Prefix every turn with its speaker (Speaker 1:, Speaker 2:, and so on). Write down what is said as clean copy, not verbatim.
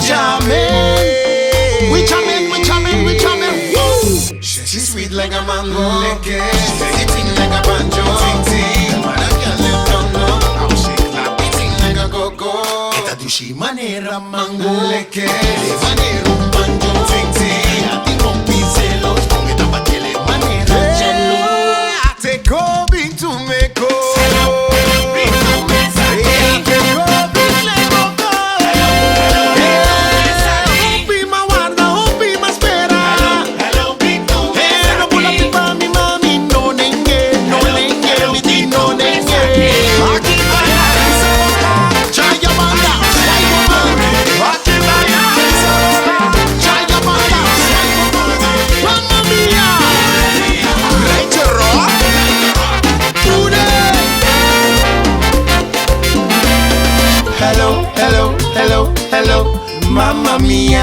Speaker 1: jamming. We jamming, we jamming, we jamming. Woo!
Speaker 2: She's sweet like a mango, sing like a banjo, ting. Mara can't let down, no. How she clap it sing like a go-go.
Speaker 1: Esta di usci manera mango,
Speaker 2: de manera un banjo, ting.
Speaker 1: a ti rompi celos con esta batele manera cello.
Speaker 2: I take Obi to Mexico.
Speaker 1: Hello, hello, hello, hello, mamma mia.